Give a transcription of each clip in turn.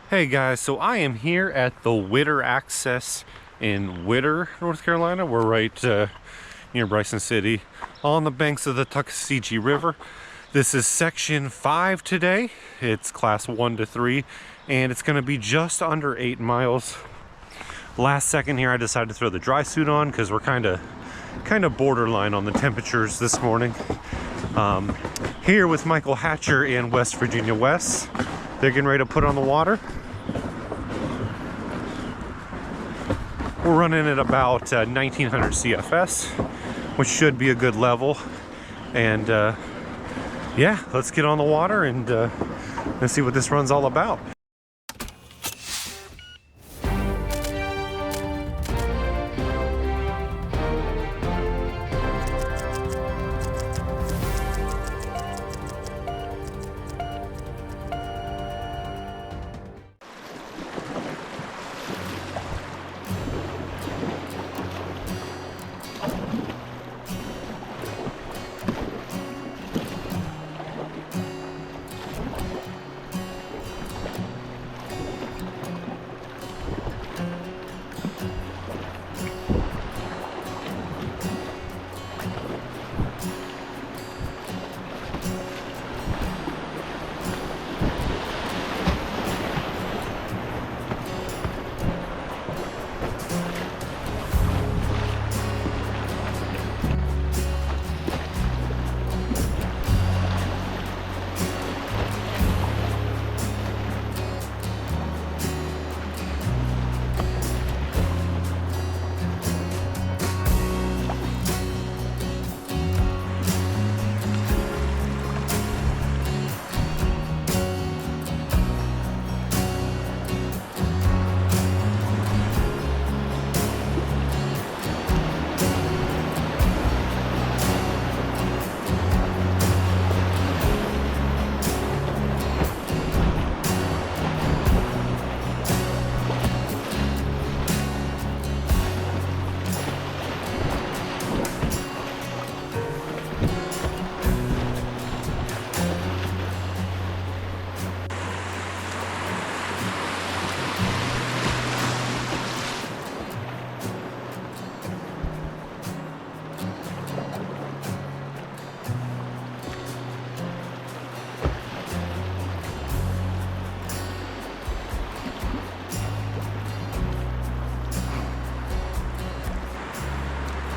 Hey guys, so I am here at the Whitter Access in Whitter, North Carolina. We're right near Bryson City on the banks of the Tuckasegee River. This is section 5 today. It's class 1 to 3 and it's going to be just under 8 miles. Last second here I decided to throw the dry suit on because we're kind of borderline on the temperatures this morning. Here with Michael Hatcher and West Virginia Wes. They're getting ready to put on the water. We're running at about 1900 CFS, which should be a good level. And yeah, let's get on the water and let's see what this run's all about.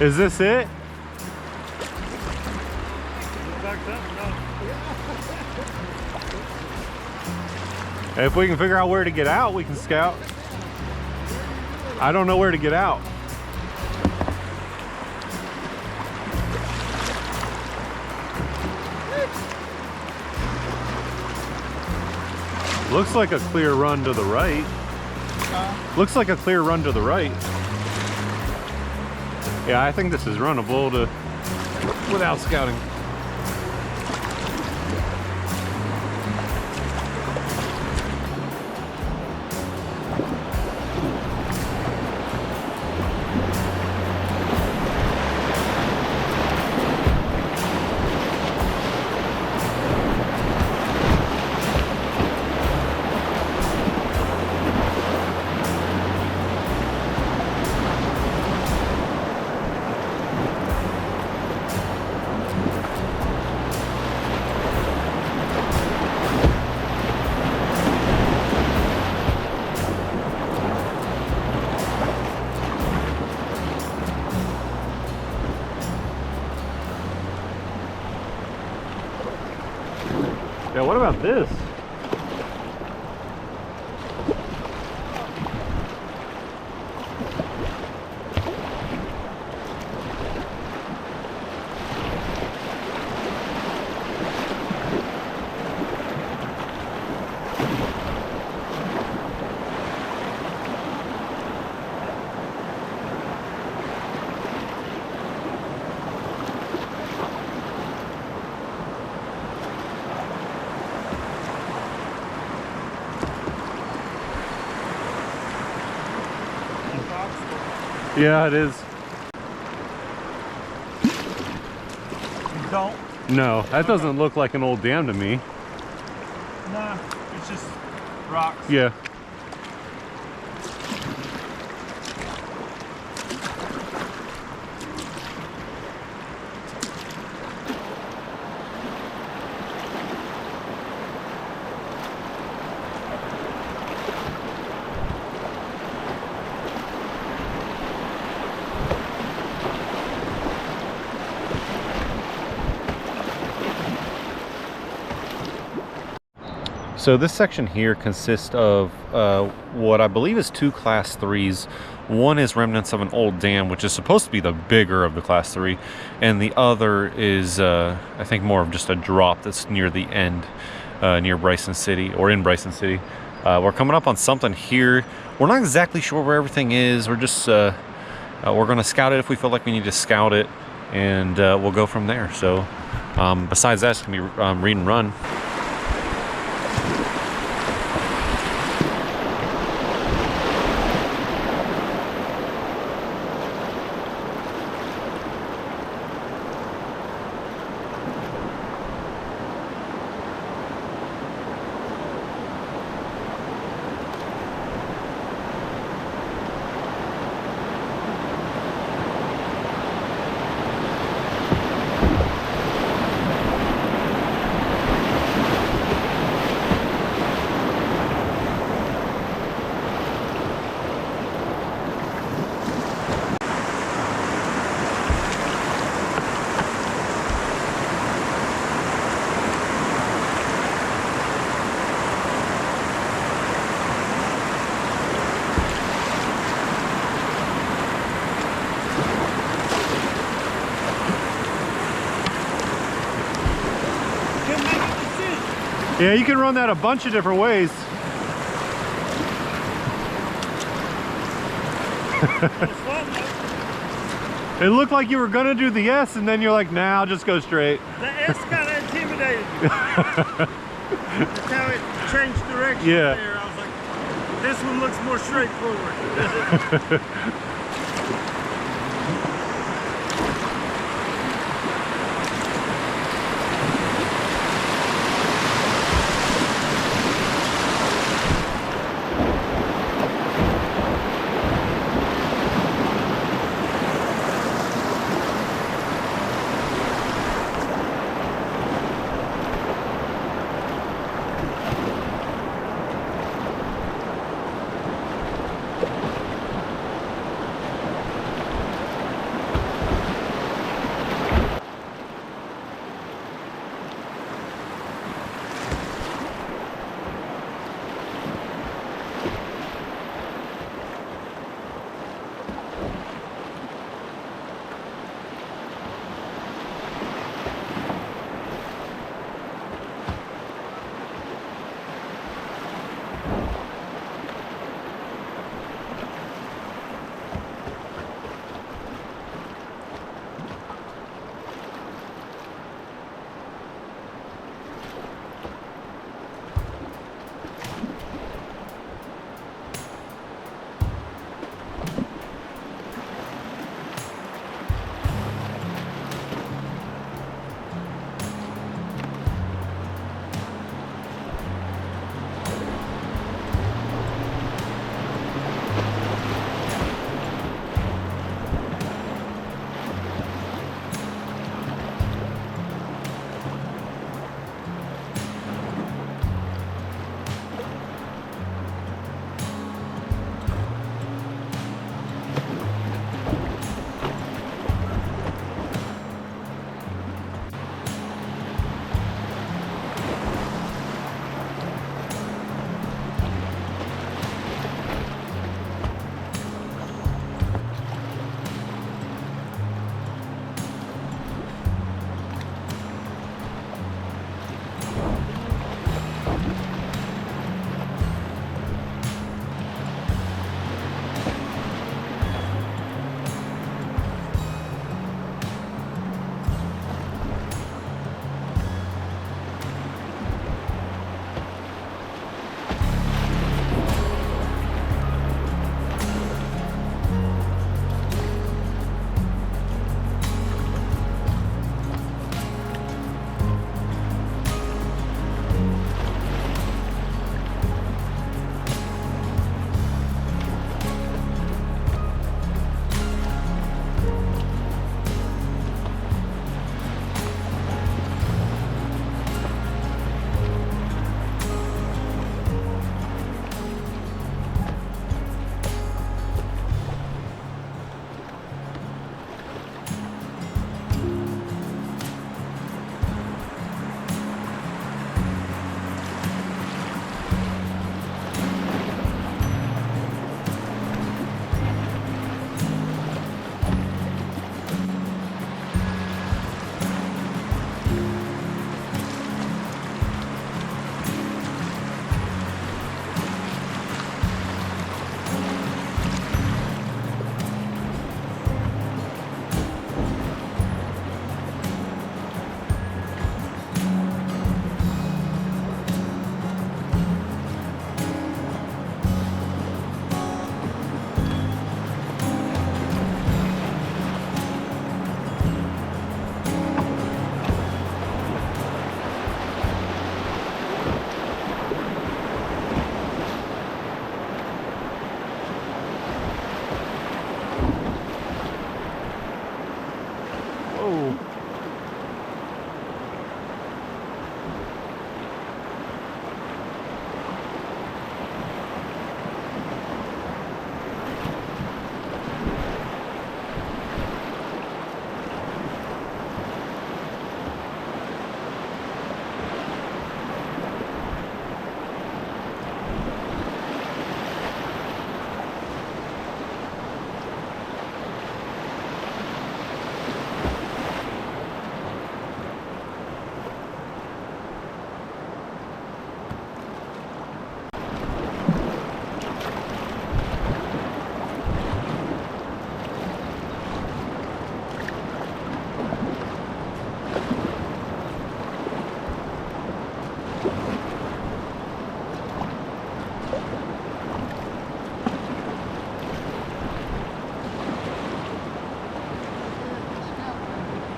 Is this it? If we can figure out where to get out, we can scout. I don't know where to get out. Looks like a clear run to the right. Looks like a clear run to the right. Yeah, I think this is runnable without scouting. Yeah, what about this? Yeah, it is. You don't? No, that doesn't look like an old dam to me. Nah, it's just rocks. Yeah. So this section here consists of what I believe is 2 Class 3s. One is remnants of an old dam, which is supposed to be the bigger of the Class 3, and the other is, I think, more of just a drop that's near the end, near Bryson City, or in Bryson City. We're coming up on something here. We're not exactly sure where everything is. We're just, we're going to scout it if we feel like we need to scout it, and we'll go from there. So besides that, it's going to be read and run. Yeah, you can run that a bunch of different ways. It looked like you were gonna do the S, and then you're like, nah, I'll just go straight. The S kind of intimidated me. That's how it changed direction there. I was like, this one looks more straightforward.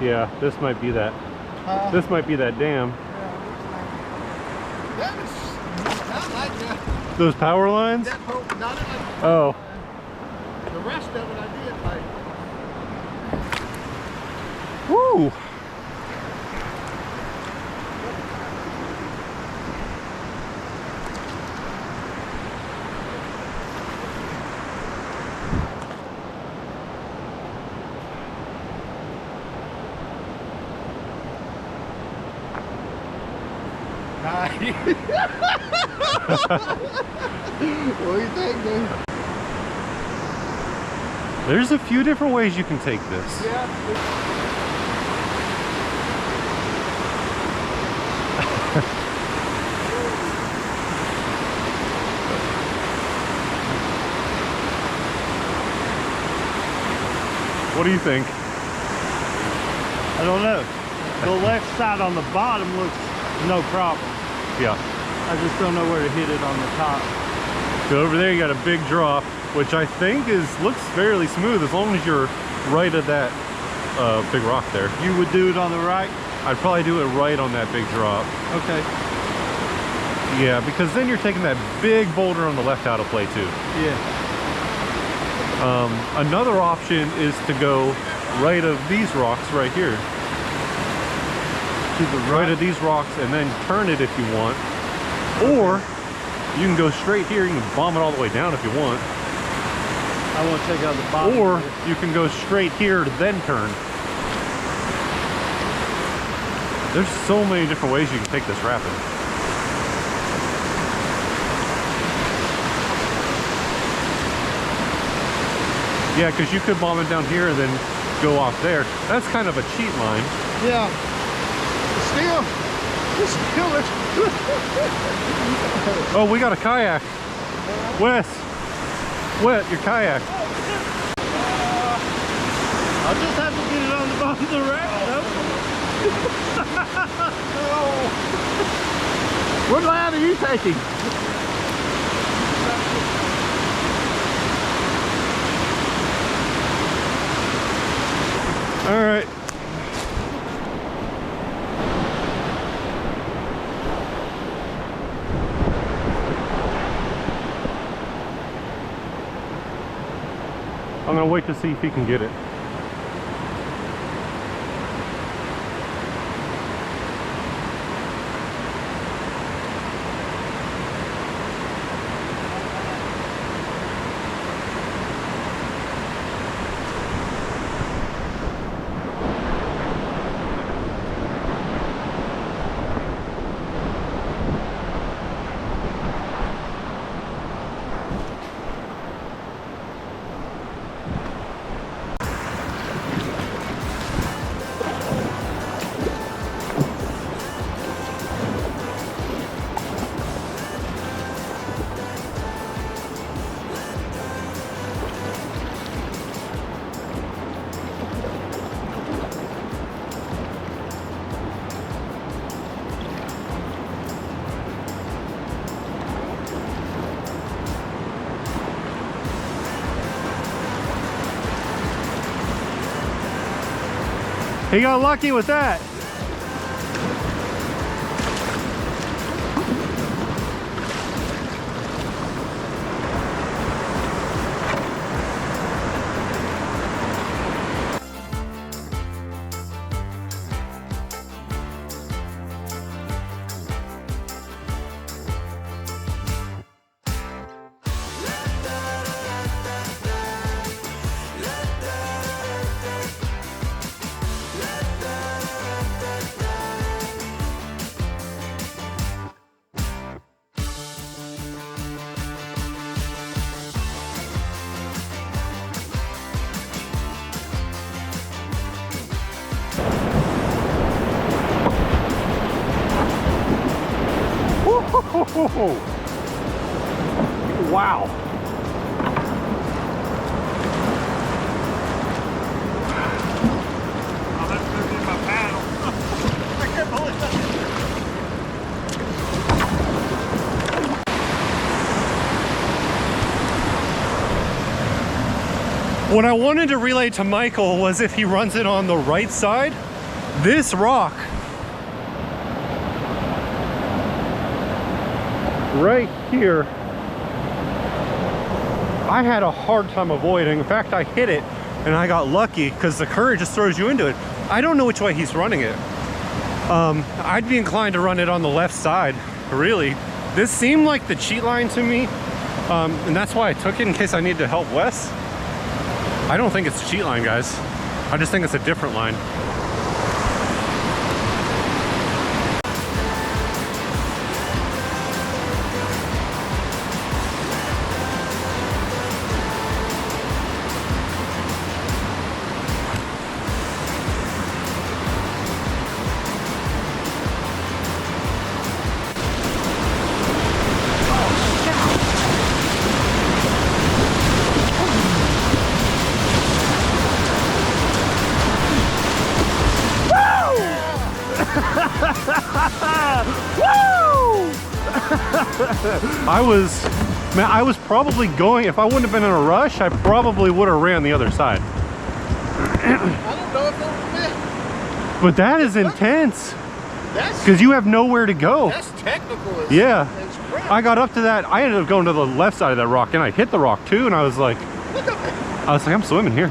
Yeah, this might be that. This might be that dam. That was not like that. Those power lines? That whole, not like, Oh. the rest of it I did like. Woo! What do you think, dude? There's a few different ways you can take this. Yeah. What do you think? I don't know. The left side on the bottom looks no problem. Yeah. I just don't know where to hit it on the top. So over there you got a big drop, which I think looks fairly smooth as long as you're right at that big rock there. You would do it on the right? I'd probably do it right on that big drop. Okay. Yeah, because then you're taking that big boulder on the left out of play too. Yeah. Another option is to go right of these rocks right here. To the Right of these rocks and then turn it if you want. Or you can go straight here, you can bomb it all the way down if you want. I want to check out the bottom. Or you can go straight here then turn. There's so many different ways you can take this rapid. Yeah, because you could bomb it down here and then go off there. That's kind of a cheat line. Yeah. Still. Oh, we got a kayak. Wes, your kayak. I'll just have to get it on the bottom of the raft, though. What line are you taking? All right. I'm gonna wait to see if he can get it. He got lucky with that. Wow. I'll have to go get my paddle. I can't believe that. What I wanted to relay to Michael was if he runs it on the right side, This rock right here, I had a hard time avoiding. In fact, I hit it and I got lucky because the current just throws you into it. I don't know which way he's running it. I'd be inclined to run it on the left side, really. This seemed like the cheat line to me, and that's why I took it in case I need to help Wes. I don't think it's a cheat line, guys. I just think it's a different line. I was probably going, if I wouldn't have been in a rush, I probably would have ran the other side. I don't know if that But that is intense. Because you have nowhere to go. that's technical. Yeah. It's crap. I got up to that, I ended up going to the left side of that rock and I hit the rock too, and I was like, I'm swimming here.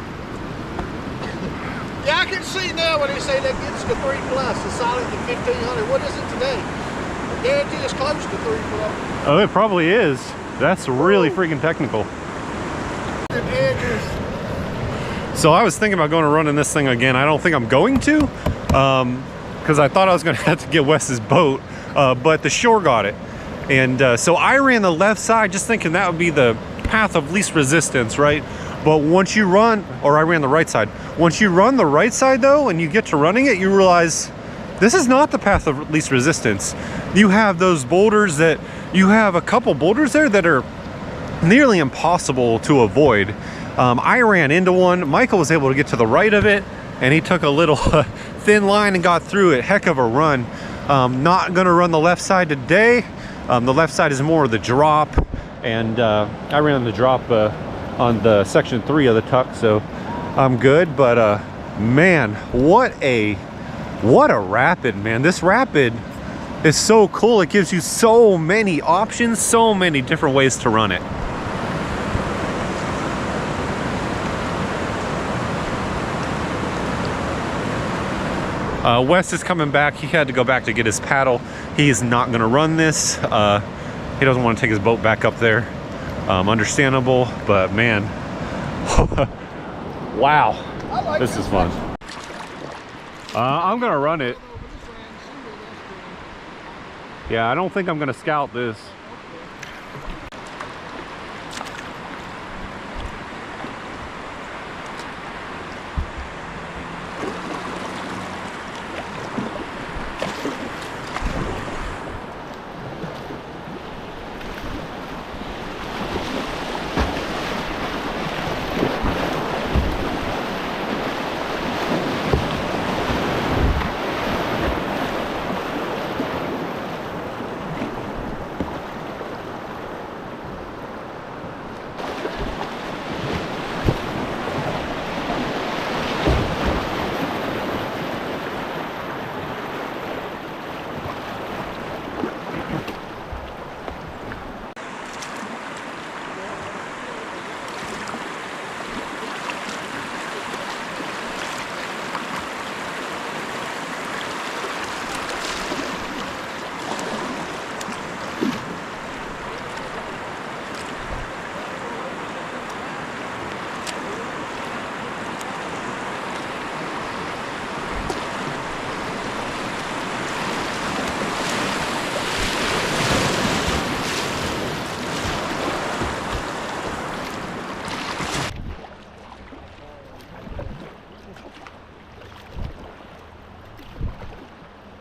Yeah, I can see now when they say that gets to 3+, it's solid to 1,500. What is it today? I guarantee it's close to 3+. Oh, it probably is. That's really freaking technical. The edges. So I was thinking about going and running this thing again. I don't think I'm going to, because I thought I was going to have to get Wes's boat, but the shore got it. And so I ran the left side just thinking that would be the path of least resistance, right? But once you run, or I ran the right side. Once you run the right side though, and you get to running it, you realize this is not the path of least resistance. You have those boulders that, you have a couple boulders there that are nearly impossible to avoid. I ran into one. Michael was able to get to the right of it, and he took a little thin line and got through it. Heck of a run. Not gonna run the left side today. The left side is more of the drop, and I ran on the drop on the section 3 of the Tuck, so I'm good. But man, what a rapid, man. This rapid is so cool. It gives you so many options, so many different ways to run it. Wes is coming back. He had to go back to get his paddle. He is not going to run this. He doesn't want to take his boat back up there. Understandable, but man, wow, this is fun. I'm going to run it. Yeah, I don't think I'm going to scout this.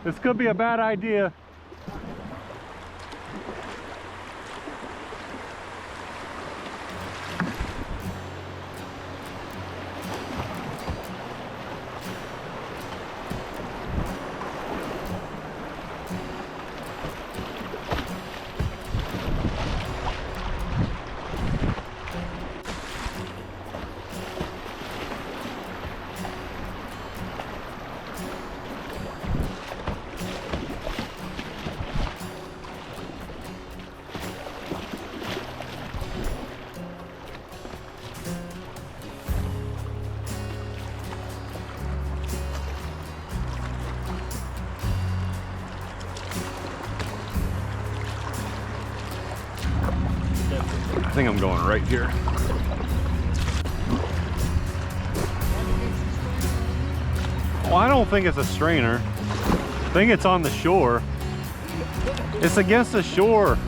This could be a bad idea. I think I'm going right here. Well, I don't think it's a strainer. I think it's on the shore. It's against the shore.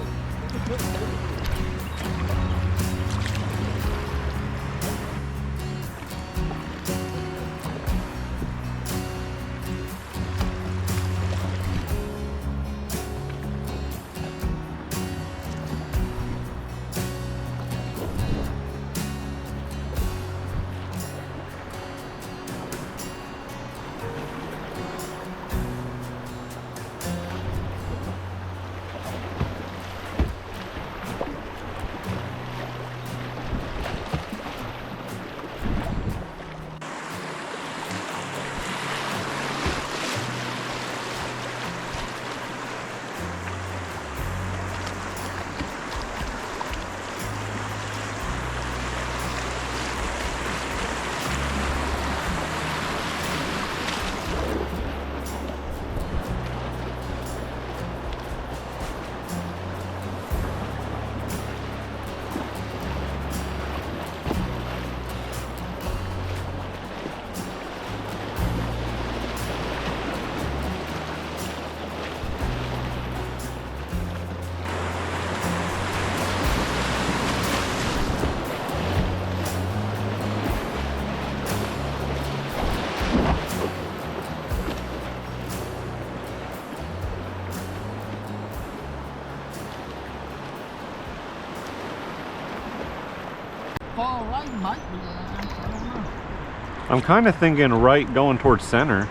Far right might be nice, I don't know. I'm kind of thinking right going towards center.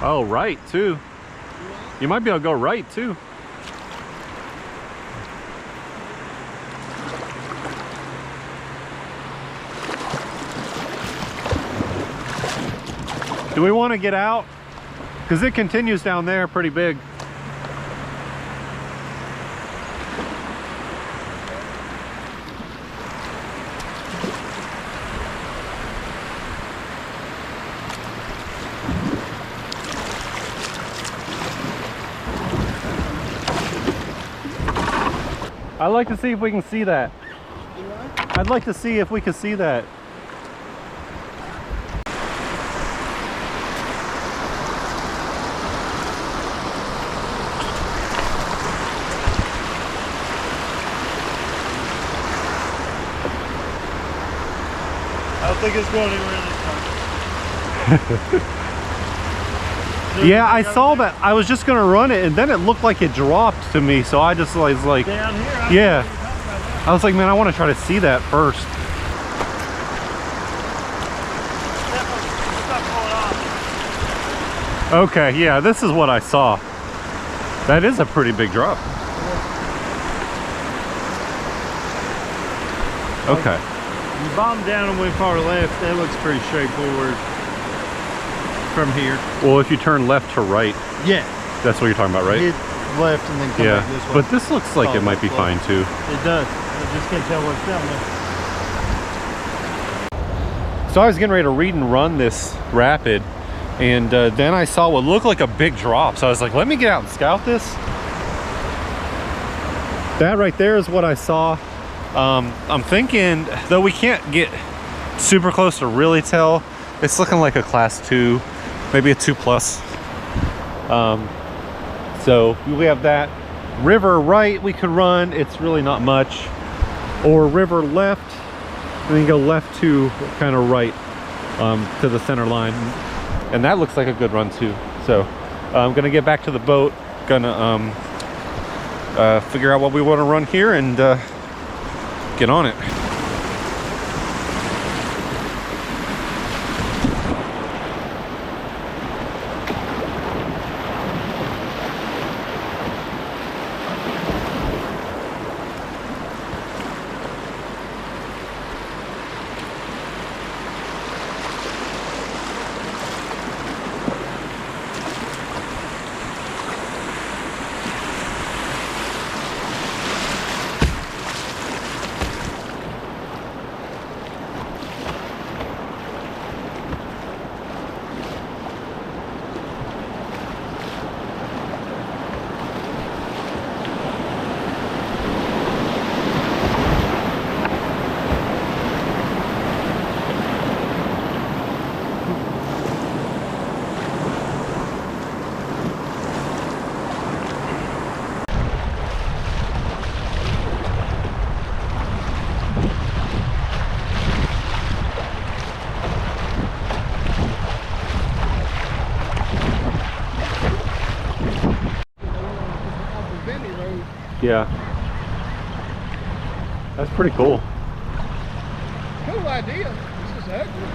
Oh, right too. You might be able to go right too. Do we want to get out? Because it continues down there pretty big. I'd like to see if we can see that. I'd like to see if we can see that. I don't think it's going anywhere this time. Yeah, I saw that. I was just gonna run it, and then it looked like it dropped to me, so I just was like, Down here, yeah. I was like, man, I want to try to see that first. Okay, yeah, this is what I saw. That is a pretty big drop. Okay. You bomb down and went far left, that looks pretty straightforward from here. Well, if you turn left to right, Yeah. that's what you're talking about, right? Hit left and then come back this way. But this looks like it might be fine too. It does. I just can't tell what's down there. So I was getting ready to read and run this rapid, and then I saw what looked like a big drop. So I was like, let me get out and scout this. That right there is what I saw. I'm thinking, though we can't get super close to really tell, it's looking like a class 2, maybe a 2+. So we have that. River right we could run, it's really not much. Or river left, and then go left to kind of right to the center line. And that looks like a good run too. So I'm gonna get back to the boat, gonna figure out what we want to run here and get on it. Yeah. That's pretty cool. Cool idea. This is ugly.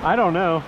I don't know.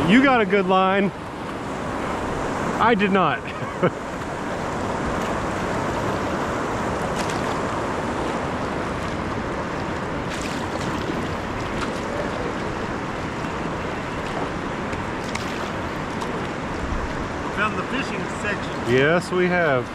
You got a good line. I did not. Found the fishing section. Yes, we have.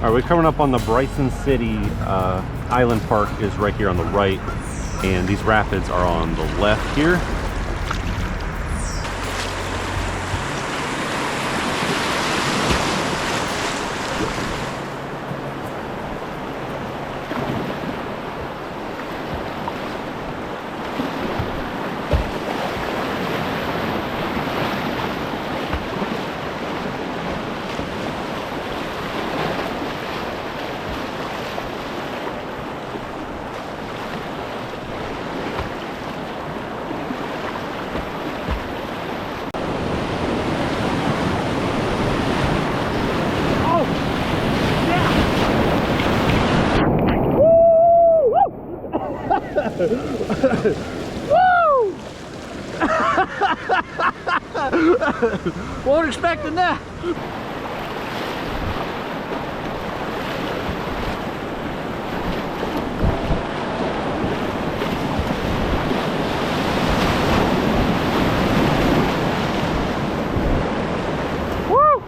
All right, we're coming up on the Bryson City Island Park is right here on the right, and these rapids are on the left here. Wasn't expecting that. Woo!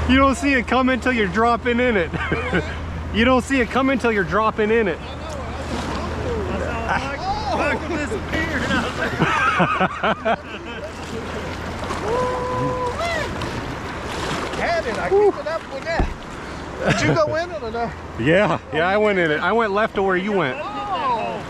You don't see it come until you're dropping in it. You don't see it come until you're dropping in it. Michael disappeared. And I was like, Had it. I keep it up with that. Did you go in it or no? Yeah, I went in it. I went left to where you went. Oh.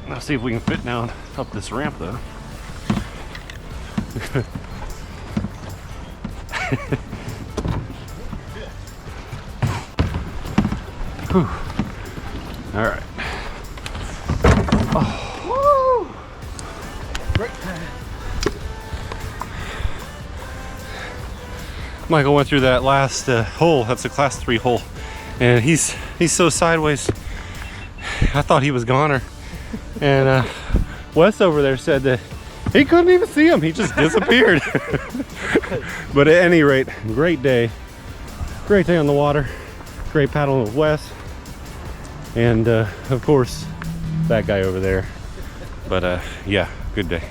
Let's see if we can fit down up this ramp though. Whew. All right. Woo! Great time. Michael went through that last hole. That's a class 3 hole, and he's so sideways. I thought he was goner. And Wes over there said that he couldn't even see him. He just disappeared. But at any rate, great day. Great day on the water. Great paddling with Wes. And of course, that guy over there. But yeah, good day.